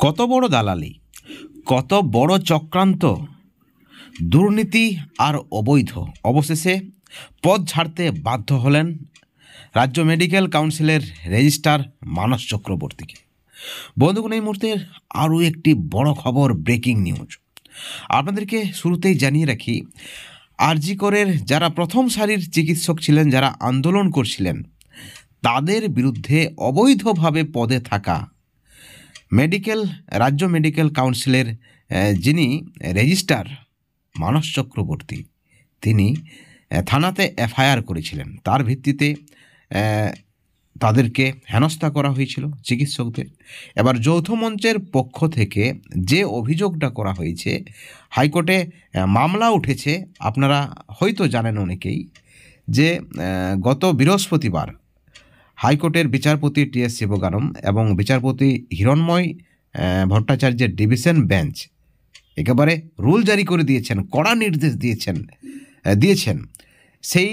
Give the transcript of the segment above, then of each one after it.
কত বড় দালালি, কত বড় চক্রান্ত, দুর্নীতি আর অবৈধ। অবশেষে পদ ছাড়তে বাধ্য হলেন রাজ্য মেডিকেল কাউন্সিলের রেজিস্ট্রার মানস চক্রবর্তীকে। বন্ধুগণ, এই মুহূর্তের আরও একটি বড় খবর, ব্রেকিং নিউজ আপনাদেরকে শুরুতেই জানিয়ে রাখি। আরজি করের যারা প্রথম সারির চিকিৎসক ছিলেন, যারা আন্দোলন করছিলেন, তাদের বিরুদ্ধে অবৈধভাবে পদে থাকা রাজ্য মেডিকেল কাউন্সিলের যিনি রেজিস্ট্রার মানস চক্রবর্তী, তিনি থানাতে এফআইআর করেছিলেন। তার ভিত্তিতে তাদেরকে হেনস্থা করা হয়েছিল চিকিৎসকদের। এবার যৌথ মঞ্চের পক্ষ থেকে যে অভিযোগটা করা হয়েছে, হাইকোর্টে মামলা উঠেছে। আপনারা হয়তো জানেন অনেকেই যে গত বৃহস্পতিবার হাইকোর্টের বিচারপতি টি.এস. শিবগানম এবং বিচারপতি হিরণময় ভট্টাচার্যের ডিভিশন বেঞ্চ একেবারে রুল জারি করে দিয়েছেন, কড়া নির্দেশ দিয়েছেন। সেই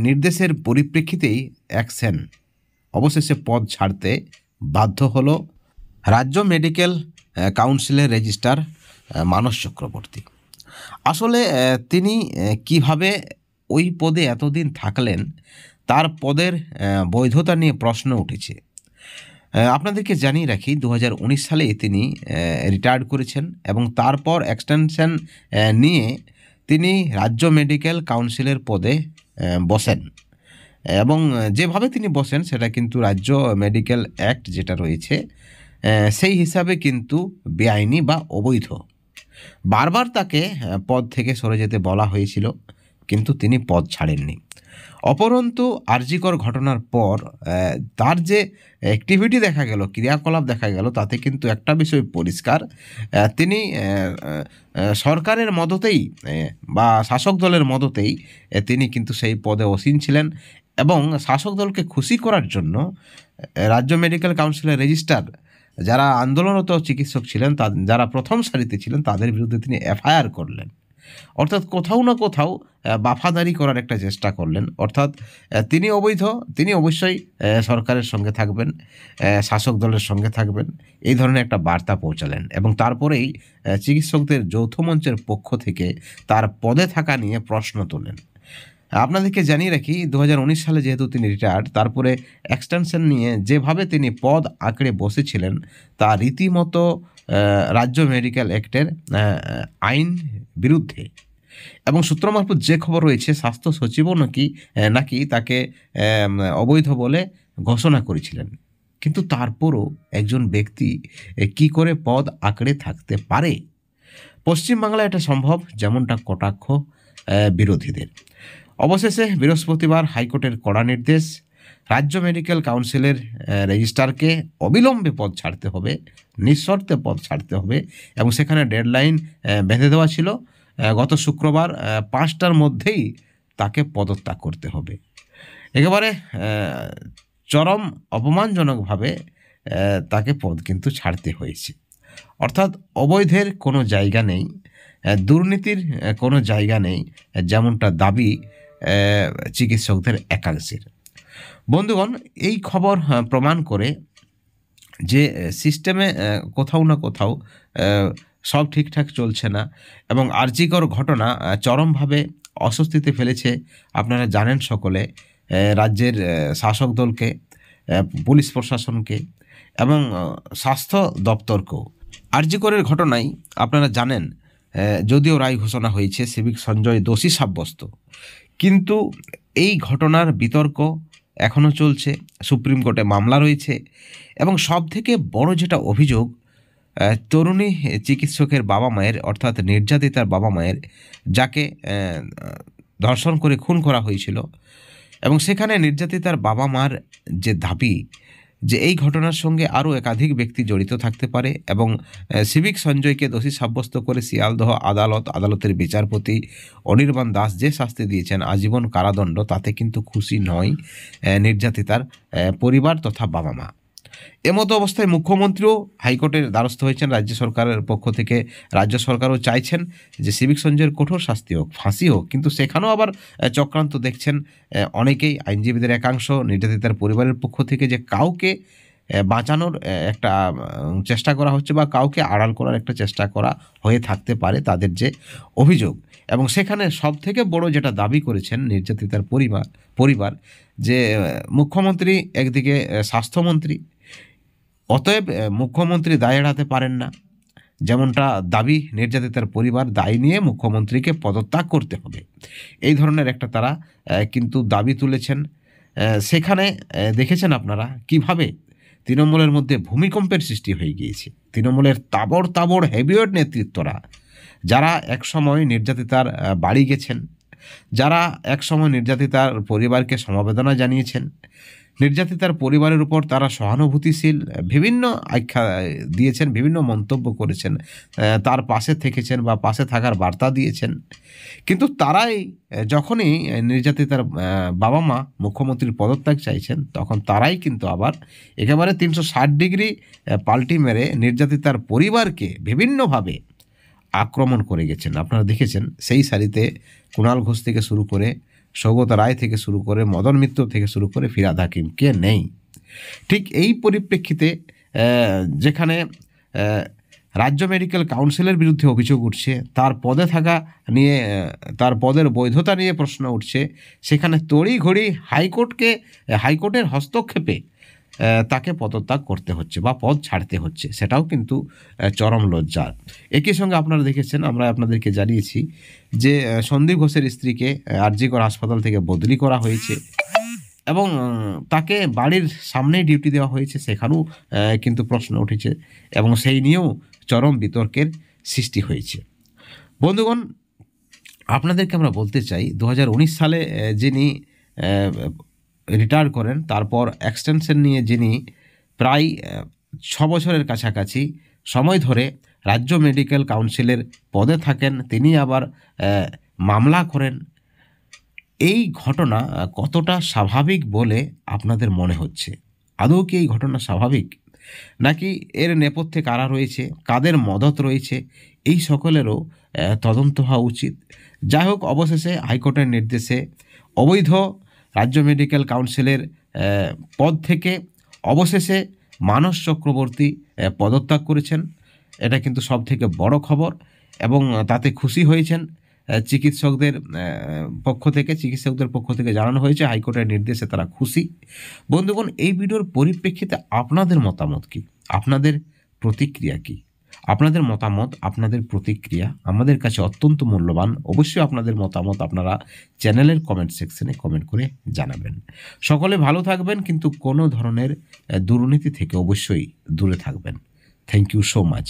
নির্দেশের পরিপ্রেক্ষিতেই অ্যাকশন, অবশেষে পদ ছাড়তে বাধ্য হলো রাজ্য মেডিকেল কাউন্সিলের রেজিস্ট্রার মানস চক্রবর্তী। আসলে তিনি কিভাবে ওই পদে এতদিন থাকলেন, তার পদের বৈধতা নিয়ে প্রশ্ন উঠেছে। আপনাদেরকে জানিয়ে রাখি, 2019 সালে তিনি রিটায়ার্ড করেছেন এবং তারপর এক্সটেনশন নিয়ে তিনি রাজ্য মেডিকেল কাউন্সিলের পদে বসেন। এবং যেভাবে তিনি বসেন সেটা কিন্তু রাজ্য মেডিকেল অ্যাক্ট যেটা রয়েছে সেই হিসাবে কিন্তু বেআইনি বা অবৈধ। বারবার তাকে পদ থেকে সরে যেতে বলা হয়েছিল, কিন্তু তিনি পদ ছাড়েননি। অপরন্তু আরজিকর ঘটনার পর তার যে অ্যাক্টিভিটি দেখা গেল, ক্রিয়াকলাপ দেখা গেল, তাতে কিন্তু একটা বিষয় পরিষ্কার, তিনি সরকারের মদতেই বা শাসক দলের মদতেই তিনি কিন্তু সেই পদে আসীন ছিলেন। এবং শাসক দলকে খুশি করার জন্য রাজ্য মেডিকেল কাউন্সিলের রেজিস্ট্রার যারা আন্দোলনরত চিকিৎসক ছিলেন, যারা প্রথম সারিতে ছিলেন, তাদের বিরুদ্ধে তিনি এফআইআর করলেন। অর্থাৎ কোথাও না কোথাও বাফাদারি করার একটা চেষ্টা করলেন। অর্থাৎ তিনি অবৈধ, তিনি অবশ্যই সরকারের সঙ্গে থাকবেন, শাসক দলের সঙ্গে থাকবেন, এই ধরনের একটা বার্তা পৌঁছালেন। এবং তারপরেই চিকিৎসকদের যৌথ মঞ্চের পক্ষ থেকে তার পদে থাকা নিয়ে প্রশ্ন তোলেন। আপনাদেরকে জানিয়ে রাখি, 2019 সালে যেহেতু তিনি রিটায়ার্ড, তারপরে এক্সটেনশন নিয়ে যেভাবে তিনি পদ আঁকড়ে বসেছিলেন তা রীতিমতো রাজ্য মেডিকেল অ্যাক্টের আইন বিরুদ্ধে। এবং সূত্র মারফত যে খবর রয়েছে, স্বাস্থ্য সচিবও নাকি তাকে অবৈধ বলে ঘোষণা করেছিলেন। কিন্তু তারপরও একজন ব্যক্তি কি করে পদ আঁকড়ে থাকতে পারে? পশ্চিমবাংলায় এটা সম্ভব, যেমনটা কটাক্ষ বিরোধীদের। অবশেষে বৃহস্পতিবার হাইকোর্টের কড়া নির্দেশ, রাজ্য মেডিকেল কাউন্সিলের রেজিস্ট্রারকে অবিলম্বে পদ ছাড়তে হবে, নিঃশর্তে পদ ছাড়তে হবে। এবং সেখানে ডেডলাইন বেঁধে দেওয়া ছিল, গত শুক্রবার 5টার মধ্যেই তাকে পদত্যাগ করতে হবে। একেবারে চরম অপমানজনকভাবে তাকে পদ কিন্তু ছাড়তে হয়েছে। অর্থাৎ অবৈধের কোনো জায়গা নেই, দুর্নীতির কোনো জায়গা নেই, যেমনটা দাবি চিকিৎসকদের একাংশের। বন্ধুগণ, এই খবর প্রমাণ করে যে সিস্টেমে কোথাও না কোথাও সব ঠিকঠাক চলছে না। এবং আরজিকর ঘটনা চরমভাবে অস্বস্তিতে ফেলেছে, আপনারা জানেন সকলে, রাজ্যের শাসক দলকে, পুলিশ প্রশাসনকে এবং স্বাস্থ্য দপ্তরকেও। আরজিকরের ঘটনায় আপনারা জানেন, যদিও রায় ঘোষণা হয়েছে, সিভিক সঞ্জয় দোষী সাব্যস্ত, কিন্তু এই ঘটনার বিতর্ক এখনও চলছে, সুপ্রিম কোর্টে মামলা রয়েছে। এবং সবথেকে বড় যেটা অভিযোগ, তরুণী চিকিৎসকের বাবা মায়ের, অর্থাৎ নির্যাতিতার বাবা মায়ের, যাকে ধর্ষণ করে খুন করা হয়েছিল, এবং সেখানে নির্যাতিতার বাবা মার যে দাবি যে এই ঘটনার সঙ্গে আরও একাধিক ব্যক্তি জড়িত থাকতে পারে। এবং সিভিক সঞ্জয়কে দোষী সাব্যস্ত করে শিয়ালদহ আদালতের বিচারপতি অনির্বাণ দাস যে শাস্তি দিয়েছেন, আজীবন কারাদণ্ড, তাতে কিন্তু খুশি নয় নির্যাতিতার পরিবার তথা বাবা মা। এমতো অবস্থায় মুখ্যমন্ত্রীও হাইকোর্টের দ্বারস্থ হয়েছেন রাজ্য সরকারের পক্ষ থেকে। রাজ্য সরকারও চাইছেন যে সিভিক সঞ্জয়ের কঠোর শাস্তি হোক, ফাঁসি হোক, কিন্তু সেখানেও আবার চক্রান্ত দেখছেন অনেকেই, আইনজীবীদের একাংশ, নির্যাতিতার পরিবারের পক্ষ থেকে, যে কাউকে বাঁচানোর একটা চেষ্টা করা হচ্ছে বা কাউকে আড়াল করার একটা চেষ্টা করা হয়ে থাকতে পারে তাদের যে অভিযোগ। এবং সেখানে সবথেকে বড় যেটা দাবি করেছেন নির্যাতিতার পরিবার যে মুখ্যমন্ত্রী একদিকে স্বাস্থ্যমন্ত্রী, অতএব মুখ্যমন্ত্রী দায় এড়াতে পারেন না। যেমনটা দাবি নির্যাতিতার পরিবার, দায় নিয়ে মুখ্যমন্ত্রীকে পদত্যাগ করতে হবে, এই ধরনের একটা তারা কিন্তু দাবি তুলেছেন। সেখানে দেখেছেন আপনারা কিভাবে তৃণমূলের মধ্যে ভূমিকম্পের সৃষ্টি হয়ে গিয়েছে। তৃণমূলের তাবড় তাবড় হেভিওয়েট নেতৃত্বরা, যারা একসময় নির্যাতিতার বাড়ি গেছেন, যারা একসময় নির্যাতিতার পরিবারকে সমবেদনা জানিয়েছেন, নির্যাতিতার পরিবারের উপর তারা সহানুভূতিশীল বিভিন্ন আখ্যা দিয়েছেন, বিভিন্ন মন্তব্য করেছেন, তার পাশে থেকেছেন বা পাশে থাকার বার্তা দিয়েছেন, কিন্তু তারাই যখনই নির্যাতিতার বাবা মা মুখ্যমন্ত্রীর পদত্যাগ চাইছেন, তখন তারাই কিন্তু আবার একেবারে 360 ডিগ্রি পাল্টি মেরে নির্যাতিতার পরিবারকে বিভিন্নভাবে আক্রমণ করে গেছেন। আপনারা দেখেছেন সেই সারিতে কুণাল ঘোষ থেকে শুরু করে, সৌগত রায় থেকে শুরু করে, মদন মিত্র থেকে শুরু করে ফিরহাদ হাকিম কে নেই। ঠিক এই পরিপ্রেক্ষিতে যেখানে রাজ্য মেডিকেল কাউন্সিলের বিরুদ্ধে অভিযোগ উঠছে, তার পদে থাকা নিয়ে, তার পদের বৈধতা নিয়ে প্রশ্ন উঠছে, সেখানে তড়িঘড়ি হাইকোর্টের হস্তক্ষেপে তাকে পদত্যাগ করতে হচ্ছে বা পদ ছাড়তে হচ্ছে, সেটাও কিন্তু চরম লজ্জার। একই সঙ্গে আপনারা দেখেছেন, আমরা আপনাদেরকে জানিয়েছি যে সন্দীপ ঘোষের স্ত্রীকে আরজি কর হাসপাতাল থেকে বদলি করা হয়েছে এবং তাকে বাড়ির সামনেই ডিউটি দেওয়া হয়েছে, সেখানেও কিন্তু প্রশ্ন উঠেছে এবং সেই নিয়েও চরম বিতর্কের সৃষ্টি হয়েছে। বন্ধুগণ, আপনাদেরকে আমরা বলতে চাই 2019 সালে যিনি রিটায়ার করেন, তারপর এক্সটেনশন নিয়ে যিনি প্রায় 6 বছরের কাছাকাছি সময় ধরে রাজ্য মেডিকেল কাউন্সিলের পদে থাকেন, তিনি আবার মামলা করেন। এই ঘটনা কতটা স্বাভাবিক বলে আপনাদের মনে হচ্ছে? আদৌ কি এই ঘটনা স্বাভাবিক, নাকি এর নেপথ্যে কারা রয়েছে, কাদের মদত রয়েছে, এই সকলেরও তদন্ত হওয়া উচিত। যাই হোক, অবশেষে হাইকোর্টের নির্দেশে অবৈধ রাজ্য মেডিকেল কাউন্সিলের পদ থেকে অবশেষে মানস চক্রবর্তী পদত্যাগ করেছেন। এটা কিন্তু সবথেকে বড় খবর এবং তাতে খুশি হয়েছেন চিকিৎসকদের পক্ষ থেকে জানানো হয়েছে হাইকোর্টের নির্দেশে তারা খুশি। বন্ধুগণ, এই ভিডিওর পরিপ্রেক্ষিতে আপনাদের মতামত কি, আপনাদের প্রতিক্রিয়া কি? আপনাদের মতামত, আপনাদের প্রতিক্রিয়া আমাদের কাছে অত্যন্ত মূল্যবান। অবশ্যই আপনাদের মতামত আপনারা চ্যানেলের কমেন্ট সেকশনে কমেন্ট করে জানাবেন। সকলে ভালো থাকবেন, কিন্তু কোনো ধরনের দুর্নীতি থেকে অবশ্যই দূরে থাকবেন। Thank you so much.